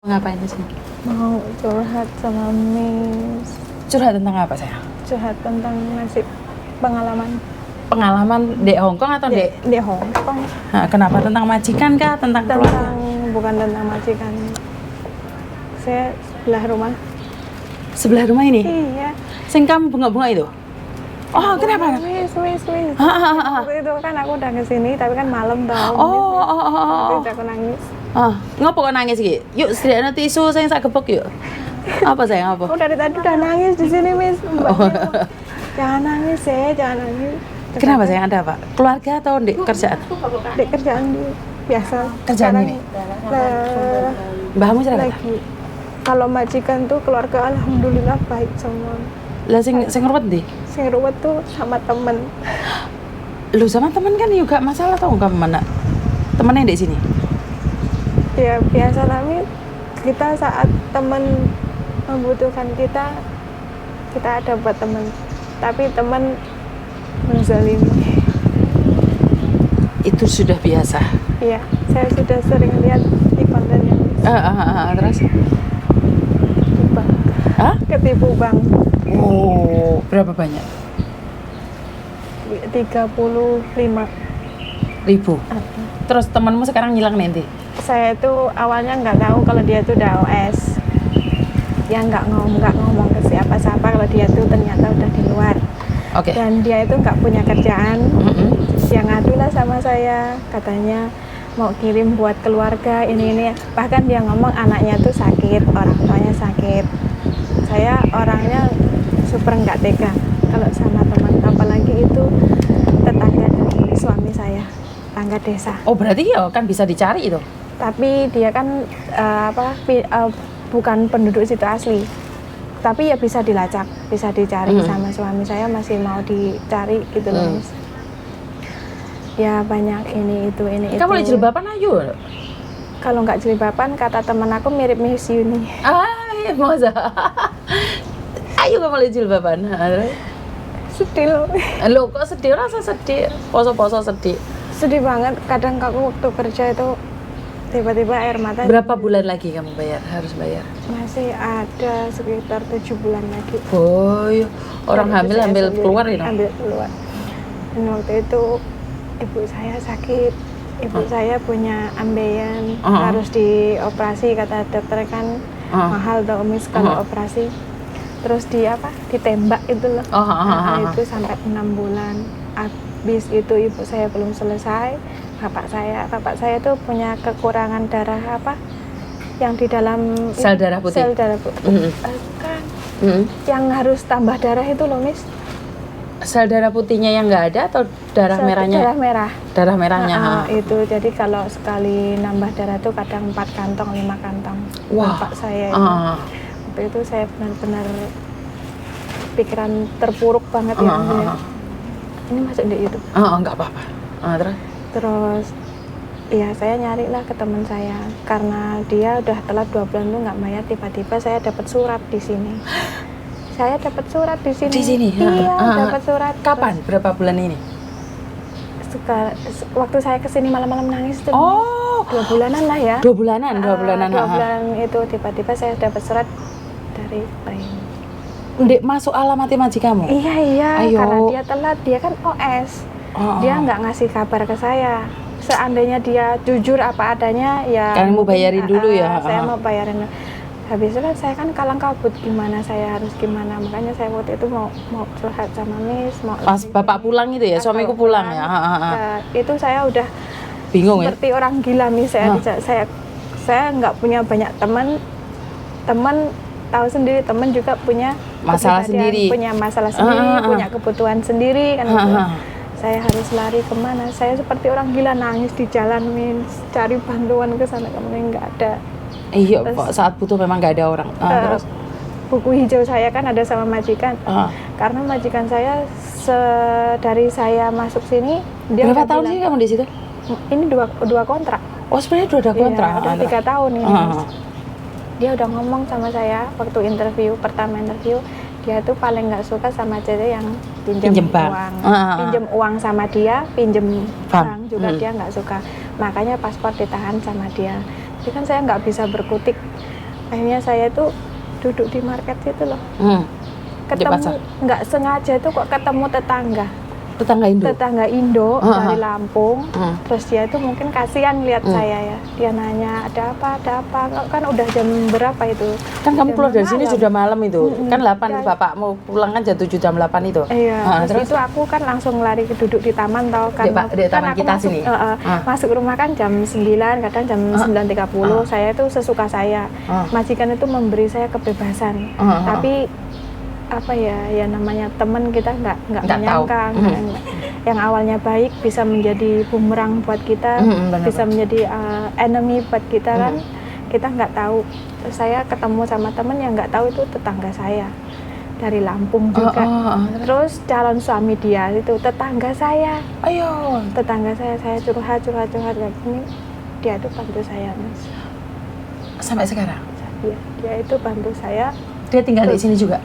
Ngapain di sini? Mau curhat sama Miss. Curhat tentang apa sayang? Curhat tentang nasib pengalaman Pengalaman di Hong Kong atau di? di Hong Kong. Nah, kenapa tentang majikan kah? Tentang keluarga? Bukan tentang majikan. Saya sebelah rumah. Sebelah rumah ini? Iya. Sing kamu bunga-bunga itu? Oh, kenapa? Miss. Ah. Waktu itu kan aku udah kesini, tapi kan malam tau. Oh. Waktu itu aku nangis. Ngopo kok nangis iki? Yuk, sediakno tisu sing sak gebok yuk. Apa sayang apa? Aku dari tadi udah nangis di sini, Miss. Mbak jangan nangis ya, jangan nangis. Kenapa sayang, ada apa? Keluarga atau di kerjaan? Di kerjaan biasa. Kerjaan Sekarang, ini? Mbahmu cerita? lagi kalau majikan tuh keluarga alhamdulillah baik semua. Lah sing ruwet ndi? Sing ruwet tuh sama temen. Lu sama teman kan juga masalah tau kamu mana? Temennya di sini. Ya biasa tapi kita saat temen membutuhkan kita ada buat temen. Tapi temen menzalimi. Itu sudah biasa. Iya, saya sudah sering lihat di kontennya. Terus? Ketipu bank. Oh, berapa banyak? 35.000. Terus temanmu sekarang ngilang nanti? Saya tuh awalnya nggak tahu kalau dia tuh udah OS. Dia nggak ngomong ke siapa-siapa kalau dia tuh ternyata udah di luar. Oke. Dan dia itu nggak punya kerjaan. Dia ngadu lah sama saya, katanya mau kirim buat keluarga ini. Bahkan dia ngomong anaknya tuh sakit, orang tuanya sakit. Saya orangnya super nggak tega kalau sama teman, apalagi itu tetangga dari suami saya, tetangga desa. Oh, berarti ya kan bisa dicari itu? Tapi dia kan bukan penduduk situ asli. Tapi ya bisa dilacak, bisa dicari sama suami saya, masih mau dicari gitu loh, Miss. Ya banyak ini itu. Kamu boleh jilbaban ayo? Kalau nggak jilbaban, kata teman aku mirip Miss Yuni. Iya, masa? Ayo kamu boleh jilbaban. Sedih loh. Loh, kok sedih? Rasa sedih? Poso-poso sedih? Sedih banget, kadang aku waktu kerja itu tiba-tiba air mata. Berapa bulan lagi kamu harus bayar? Masih ada sekitar 7 bulan lagi. Boy, orang hamil keluar ini? Ambil keluar. Dan waktu itu ibu saya sakit. Ibu saya punya ambeien, harus dioperasi, kata dokter kan mahal dong, Miss, kalau operasi. Terus ditembak itu loh. Itu sampai 6 bulan. Habis itu ibu saya belum selesai. Bapak saya tuh punya kekurangan darah yang di dalam sel darah putih. Kan yang harus tambah darah itu loh, Miss. Sel darah putihnya yang nggak ada atau darah merahnya? Darah merahnya. Itu jadi kalau sekali nambah darah tuh kadang 4 kantong 5 kantong. Wah. Bapak saya itu. Waktu itu saya benar-benar pikiran terpuruk banget ya. Ini masuk di YouTube. Nggak apa-apa. Terus ya saya nyari lah ke teman saya, karena dia udah telat 2 bulan tuh nggak bayar. Tiba-tiba saya dapat surat di sini. Saya dapat surat di sini. Di sini? Iya, dapat surat. Kapan? Berapa bulan ini? Waktu saya kesini malam-malam nangis tuh. 2 bulanan lah ya. 2 bulanan. 2 bulan itu tiba-tiba saya dapat surat dari Prim. Ndek masuk alamat majikanmu? Iya. Ayo. Karena dia telat, dia kan OS. Dia nggak ngasih kabar ke saya. Seandainya dia jujur apa adanya, ya kalian mau bayarin dulu ya? Saya mau bayarin. Habis itu kan saya kan kalang kabut, gimana saya harus gimana. Makanya saya waktu itu mau curhat sama Miss. Pas bapak pulang itu ya, suamiku pulang ya? Itu saya udah bingung seperti orang gila, Miss. Saya nggak punya banyak teman tahu sendiri, teman juga punya masalah sendiri, punya kebutuhan sendiri kan gitu. Saya harus lari kemana? Saya seperti orang gila nangis di jalan, Miss, cari bantuan ke sana kemana, nggak ada. Iya, saat butuh memang nggak ada orang. Terus buku hijau saya kan ada sama majikan, karena majikan saya dari saya masuk sini dia berapa tahun sih kamu di situ? Ini dua kontrak. Oh, sebenarnya udah ada kontrak. Iya, udah 3 tahun ini. Dia udah ngomong sama saya waktu pertama interview, dia tuh paling nggak suka sama cewek yang pinjam uang, pinjam uang sama dia, pinjam bank juga dia nggak suka. Makanya paspor ditahan sama dia. Tapi kan saya nggak bisa berkutik Akhirnya saya tuh duduk di market itu loh. Ketemu nggak sengaja itu kok ketemu tetangga Indo dari Lampung. Terus dia itu mungkin kasihan lihat saya ya, dia nanya ada apa, kan udah jam berapa itu, kan kamu keluar dari sini sudah malam itu, kan 8 bapak mau pulang kan jam 7 jam 8 itu. Iya, terus itu aku kan langsung lari duduk di taman tau kan, di taman aku kita masuk, sini masuk rumah kan jam 9, kadang jam 9.30. Saya itu sesuka saya, majikan itu memberi saya kebebasan, tapi apa ya namanya teman kita nggak menyangka yang awalnya baik bisa menjadi bumerang buat kita, bisa menjadi enemy buat kita kan, kita nggak tahu. Saya ketemu sama teman yang nggak tahu itu tetangga saya dari Lampung juga. Terus calon suami dia itu tetangga saya. Tetangga saya curhat kayak gini, dia itu bantu saya, Mas. Sampai sekarang? Iya, dia itu bantu saya. Dia tinggal di sini juga?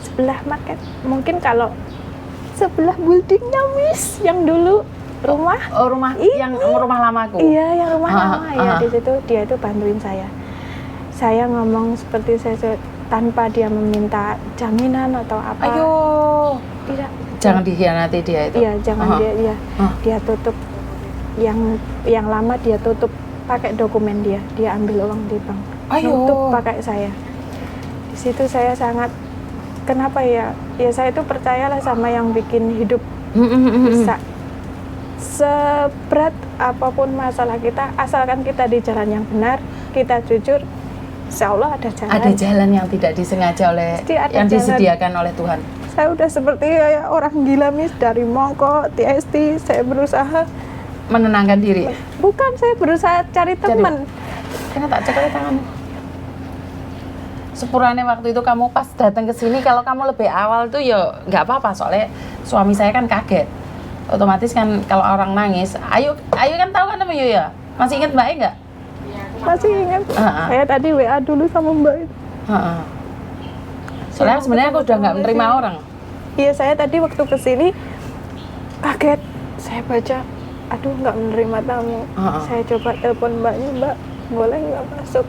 Sebelah market, mungkin kalau sebelah buildingnya Miss, yang dulu rumah yang rumah lamaku. Iya, yang rumah lama ya, di situ dia itu bantuin saya. Saya ngomong seperti saya tanpa dia meminta jaminan atau apa. Tidak, jangan dikhianati dia itu. Iya, jangan dia tutup yang lama, dia tutup pakai dokumen dia ambil uang di bank, tutup pakai saya. Di situ saya sangat, kenapa ya saya itu percayalah sama yang bikin hidup bisa. Seberat apapun masalah kita, asalkan kita di jalan yang benar, kita jujur, insya Allah ada jalan. Ada jalan yang tidak disengaja yang disediakan oleh Tuhan. Saya udah seperti ya orang gila Miss, dari Mongko, TST, saya berusaha menenangkan diri. Bukan, saya berusaha cari teman. Karena tak cekali tanganmu. Sepurane waktu itu kamu pas datang ke sini, kalau kamu lebih awal tuh ya nggak apa-apa, soalnya suami saya kan kaget. Otomatis kan kalau orang nangis, Ayu kan tahu kan namanya ya? Masih ingat Mbak nggak? Masih ingat. Saya tadi WA dulu sama Mbak itu. Soalnya sebenarnya aku udah nggak menerima orang. Iya, saya tadi waktu kesini kaget. Saya baca, aduh nggak menerima tamu. Saya coba telepon Mbaknya, Mbak boleh nggak masuk?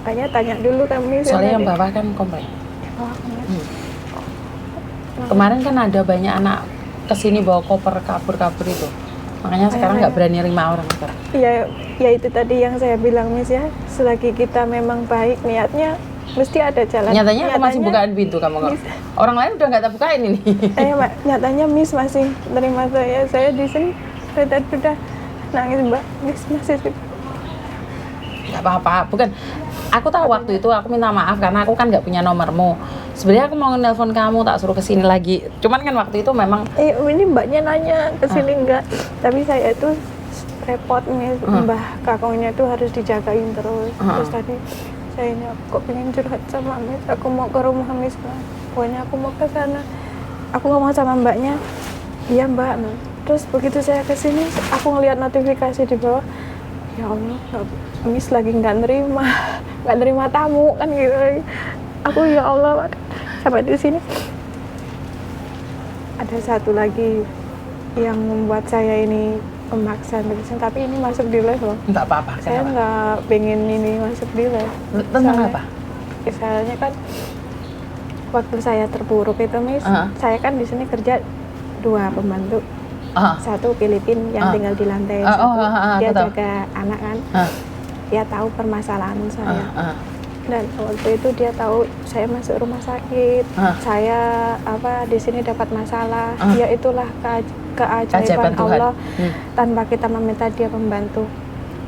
Kayaknya tanya dulu kami. Soalnya yang bawah kan komplek. Kemarin kan ada banyak anak kesini bawa koper kabur itu. Makanya sekarang nggak berani nerima orang. Iya, ya itu tadi yang saya bilang Miss ya. Selagi kita memang baik niatnya, mesti ada jalan. Nyatanya aku masih bukain pintu kamu nggak? Orang lain udah nggak tak bukain ini. Nyatanya Miss masih terima saya. Saya di sini tadi udah nangis Mbak. Miss masih. Nggak apa-apa, bukan. Aku tahu waktu itu aku minta maaf karena aku kan nggak punya nomormu. Sebenarnya aku mau nelpon kamu, tak suruh kesini lagi. Cuman kan waktu itu memang. Ini Mbaknya nanya kesini enggak, tapi saya itu repot nih, Mbah kakongnya itu harus dijagain terus. Terus tadi saya ini kok pengen curhat sama Miss, aku mau ke rumah Miss, pokoknya aku mau ke sana. Aku ngomong sama Mbaknya, iya Mbak. Terus begitu saya kesini, aku ngeliat notifikasi di bawah, ya Allah, Miss lagi nggak nerima tamu kan gitu. Aku ya Allah, sampai di sini ada satu lagi yang membuat saya ini memaksa, tapi ini masuk di live loh. Nggak apa-apa. Saya nggak pengen ini masuk di live. Tentang apa? Misalnya kan waktu saya terpuruk itu Miss, saya kan di sini kerja 2 pembantu. Satu Filipin yang tinggal di lantai 1, dia jaga anak kan. Dia tahu permasalahan saya. Dan waktu itu dia tahu saya masuk rumah sakit, saya di sini dapat masalah. Ya itulah keajaiban Allah. Tanpa kita meminta dia membantu.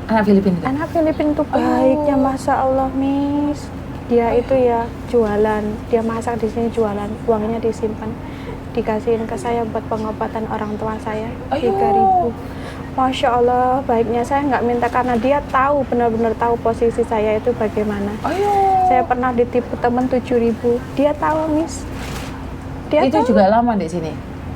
Anak Filipin itu? Anak Filipin itu baiknya, Masya Allah Miss. Dia itu ya jualan, dia masak di sini jualan, uangnya disimpan, dikasihin ke saya buat pengobatan orang tua saya, 3.000. Masya Allah, baiknya saya nggak minta karena dia tahu, benar-benar tahu posisi saya itu bagaimana. Saya pernah ditipu teman 7.000, dia tahu Miss. Dia itu tahu. Juga lama di sini?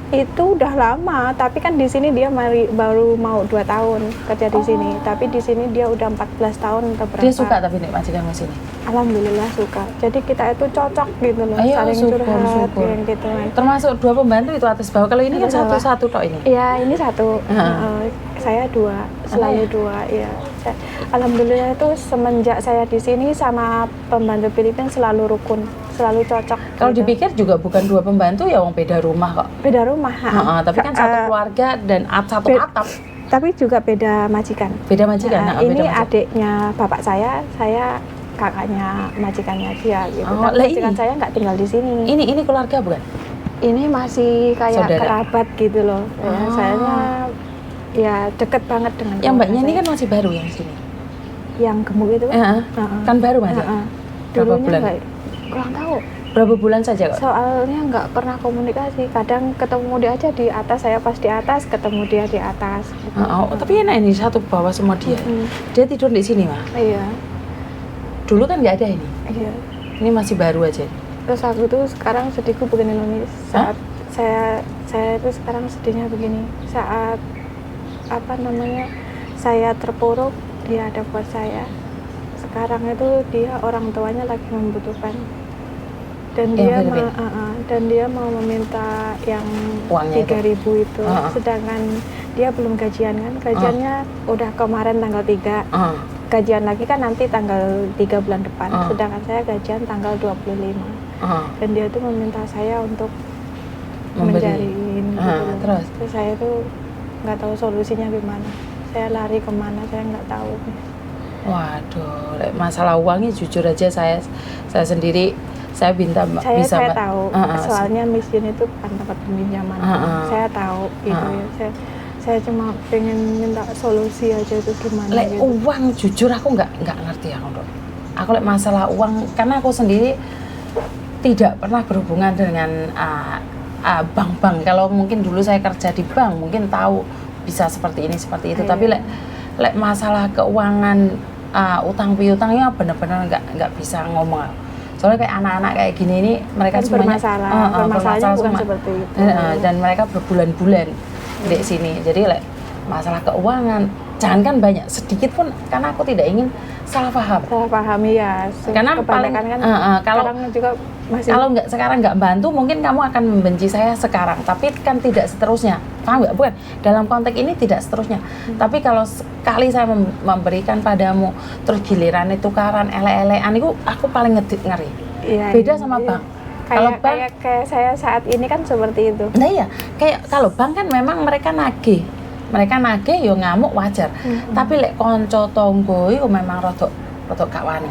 Itu udah lama, tapi kan di sini dia baru mau 2 tahun kerja di sini, tapi di sini dia udah 14 tahun atau berapa. Dia suka tapi nih majikanmu sini? Alhamdulillah suka. Jadi kita itu cocok gitu loh, saling curhat gitu. Termasuk 2 pembantu itu atas bawah. Kalau ini kan satu tok ini? Iya, ini 1. Saya 2, selalu 2. Ya, Alhamdulillah itu semenjak saya di sini sama pembantu Filipina selalu rukun, selalu cocok. Kalau gitu. dipikir juga bukan 2 pembantu ya, wong beda rumah kok. Beda rumah. Tapi kan satu keluarga dan satu atap. Tapi juga beda majikan. Beda majikan. Ini beda majikan. adiknya bapak saya kakaknya majikannya dia gitu. Oh, Tapi majikan ini? saya nggak tinggal di sini. Ini keluarga bukan? Ini masih kayak Saudara. kerabat gitu loh. Ya, sayanya ya deket banget dengan. Yang mbaknya ini saya. kan masih baru yang sini. Yang gemuk itu kan? Kan baru Mas. Berapa bulan? Kurang tahu. Berapa bulan saja kok? Soalnya nggak pernah komunikasi. Kadang ketemu dia aja di atas, saya pas di atas, ketemu dia di atas. Gitu. Tapi enak ini satu bawah semua dia. Dia tidur di sini mah. Iya. Dulu kan nggak ada ini. Iya. Ini masih baru aja. Terus aku tuh sekarang sedihku begini loh, Miss. Saat saya itu sekarang sedihnya begini. Saat saya terpuruk, dia ada buat saya. Sekarang itu dia orang tuanya lagi membutuhkan. Dan dia mau meminta yang uangnya 3.000 itu. Sedangkan dia belum gajian kan. Gajiannya udah kemarin tanggal 3. Gajian lagi kan nanti tanggal 3 bulan depan. Sedangkan saya gajian tanggal 25. Dan dia tuh meminta saya untuk mencariin gitu. Terus saya tuh nggak tahu solusinya gimana. Saya lari kemana saya nggak tahu. Waduh, masalah uangnya jujur aja saya sendiri saya bisa saya tahu soalnya Miss Jin itu bukan tempat peminjaman. Saya tahu gitu ya. Saya cuma pengen minta solusi aja itu gimana. Gitu. Uang jujur aku nggak ngerti ya aku masalah uang karena aku sendiri tidak pernah berhubungan dengan bank-bank. Kalau mungkin dulu saya kerja di bank mungkin tahu bisa seperti ini seperti itu. Tapi masalah keuangan utang piutangnya benar-benar nggak bisa ngomong. Soalnya kayak anak-anak kayak gini ini mereka kan semuanya bermasalahnya bukan semua. seperti itu. Dan mereka berbulan-bulan di sini. Jadi masalah keuangan jangankan banyak, sedikit pun karena aku tidak ingin salah paham ya. Karena paling kan kalau juga masih kalau sekarang nggak bantu mungkin kamu akan membenci saya sekarang, tapi kan tidak seterusnya, paham nggak? Bukan dalam konteks ini tidak seterusnya. Tapi kalau sekali saya memberikan padamu terus giliran itu tukaran ele-elean itu aku paling ngeri. Iya, beda sama bank. Kalau bank kayak saya saat ini kan seperti itu. Nah iya, kayak kalau bank kan memang mereka nagih yo ngamuk wajar. Tapi lek konco tonggo yo memang rodok gak wani.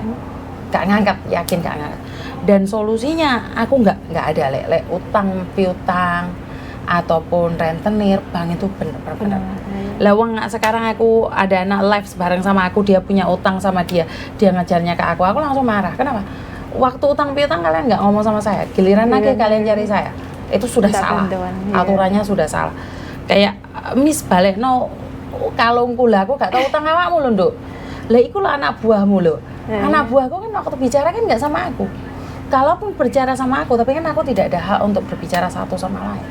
Gak ngangkat, yakin gak ngangkat. Dan solusinya aku nggak ada lek utang piutang ataupun rentenir bank itu benar-benar. Lawang sekarang aku ada anak live bareng sama aku, dia punya utang sama dia ngajarnya ke aku langsung marah. Kenapa? Waktu utang piutang kalian nggak ngomong sama saya, giliran lagi kalian cari saya, itu sudah salah. Aturannya sudah salah. Kayak Miss balekno kalungku lah, aku gak tahu utang awakmu lho, Nduk. Lah iku lho anak buahmu lho. Anak buahku kan waktu bicara kan nggak sama aku. Kalaupun berbicara sama aku, tapi kan aku tidak ada hak untuk berbicara satu sama lain.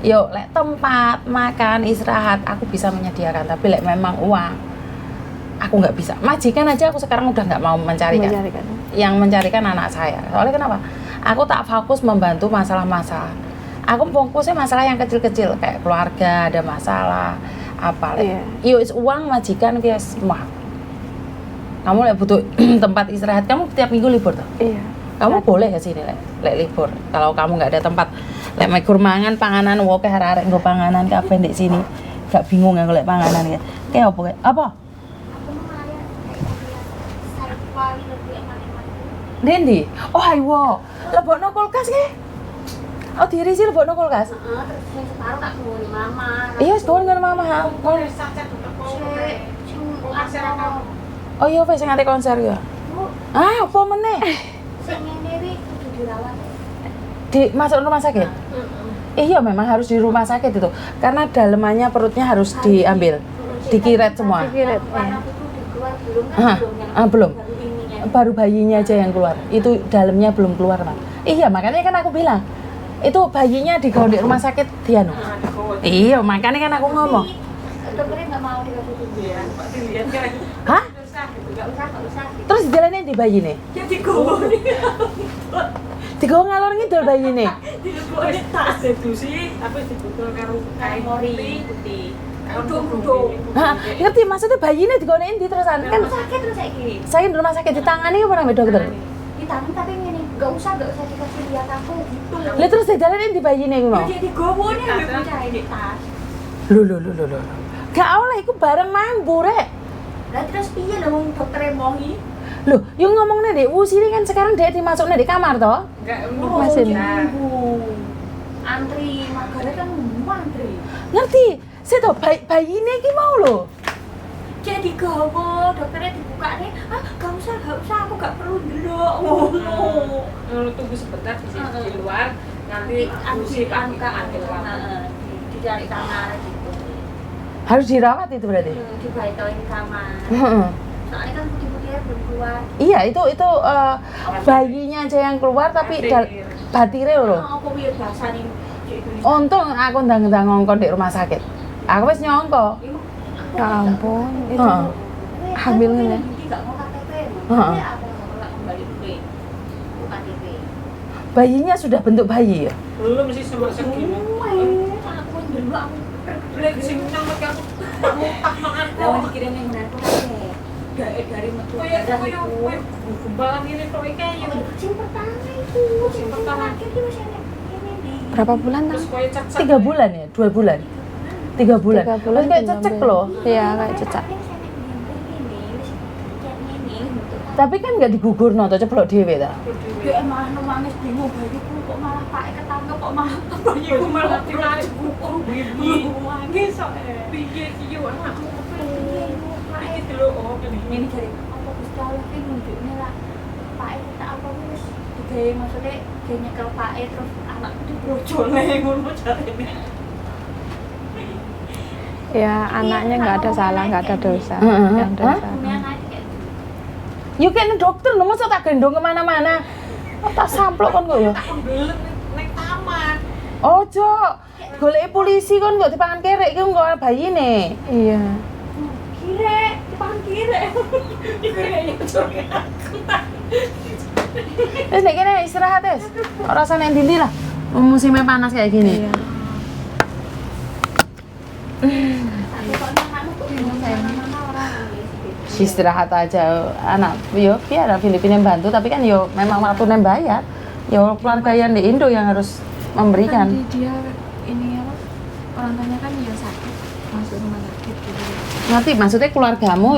Yo, lek tempat makan, istirahat, aku bisa menyediakan. Tapi lek memang uang, aku nggak bisa. Majikan aja aku sekarang udah nggak mau mencarikan. Yang mencarikan anak saya. Soalnya kenapa? Aku tak fokus membantu masalah-masalah. Aku fokusnya masalah yang kecil-kecil kayak keluarga ada masalah apa lek. Yo uang majikan dia semua. Kamu lek butuh tempat istirahat, kamu tiap minggu libur tuh? Iya. Kamu boleh ke sini lek libur. Kalau kamu nggak ada tempat lek mekur mangan panganan woke arek nggo panganan kabeh ndek sini. Gak bingung aku lek panganan ya. Kayak apa? Apa? Dendi. Oh ayo. Lebokno kulkas ke? Oh diri sih lebokno kulkas. Terus sing separuh tak ngene mama. Iya, sekolah dengan mama. Oh iya, wis nganti konser ya. Apa meneh? Sing ngene iki kudu dirawat. Masuk rumah sakit? Iya, memang harus di rumah sakit itu. Karena dalemannya perutnya harus diambil. Dikiret semua. Dikiret. Belum. Baru bayinya aja yang keluar. Itu dalamnya belum keluar, Mas. Iya, makanya kan aku bilang. Itu bayinya digawe di rumah sakit Diano. Iya, makanya kan aku ngomong. Dokternya nggak mau dikasih tujuan. Hah? Nggak usah. Terus jalannya di bayi nih? Ya digowo. Digowo ngalor ngidul bayi nih? Digowo tak sedusi, tapi dibotol karo kain putih. Duduk. Hah, ngerti maksudnya bayinya digonein di terusan kan Sakit terus saiki. saya di rumah sakit ditangani apa nambah dokter? Ditangani tapi ngene, enggak usah dikasih lihat aku gitu. Lah terus dijalanin di bayinya iku mau. Jadi digowo nih bocah ini tas. Lho. Gak oleh iku bareng mambu rek. Lah terus piye lho wong dokter mohi? Loh, yang ngomongnya dek Wusiri kan sekarang dia dimasuknya di kamar toh? Mesin. Antri Margaret kan antri. Ngerti? Saya tau bayinya iki mau loh. Jadi gawa dokternya dibuka nih, gak usah aku gak perlu ndelok ngono. Tunggu sebentar di luar, nanti Nanti angka ambil kamar. dicari kamar gitu. Harus dirawat itu berarti? Dibaitoin kamar. Heeh. Soalnya kan putih-putihnya belum keluar. Iya itu bayinya aja yang keluar tapi batirnya loh. Apa piye bahasane di Indonesia? Untung aku ndang-ndang ngongkon di rumah sakit. Aku wis nyongko. Ya ampun, itu Heeh. hamil kan ya? Enggak mau KTP. Heeh. Apa nggak kembali dulu. KTP. Bayinya sudah bentuk bayi ya? belum sih sama segini. Aku ndelok aku Lagi sing nang mereka kamu tak makan Lah kok. dikirim yang benar tuh kabeh. Dari metu Kayak darah koyo itu. gumbalan ini kok kayak Sing pertama itu, Sing pertama. Akhir itu masih ada ini di. Berapa bulan terus tang? koyo cacak. 3 bulan ya? 2 bulan? 3 bulan? 3 bulan Terus kayak belum cecek ambil. loh. Iya, kayak cecak. Tapi kan nggak digugur no, tuh ceplok dhewe ta. Dia malah nangis bingung bayiku kok malah pakai ketangkep kok malah bayiku malah ditarik gugur nangis sok Piye iki yo anakku Pakai iki delok oh gini. ini dari apa Gusti Allah ki nunjukne lah pakai tak apa wis digawe maksudnya dia nyekel pakai terus anakku dibrojolne ngono jarene. Ya anaknya nggak ada salah, nggak ada dosa. Heeh. Yang dosa. Punya anak kayak Yuk kan dokter lho, masa tak gendong kemana-mana. Oh, tak samplok kan kok ya. Tak kebelet ning taman. Ojo, golek polisi kon kok dipangan kerek iki engko bayine. Iya. kire, dipangan kire. Kayaknya joge aku. Wis nek kene istirahat wis. Ora usah nek ndi lah. Musimnya panas kayak gini. Iya. Tapi kok anakmu kok bingung mana orang Istirahat aja anak yo biar Filipina bantu tapi kan yo memang waktu nem bayar. Yo keluarga yang di Indo yang harus memberikan. Kan dia ini apa orang tuanya kan ya sakit masuk rumah sakit gitu. Nanti maksudnya keluargamu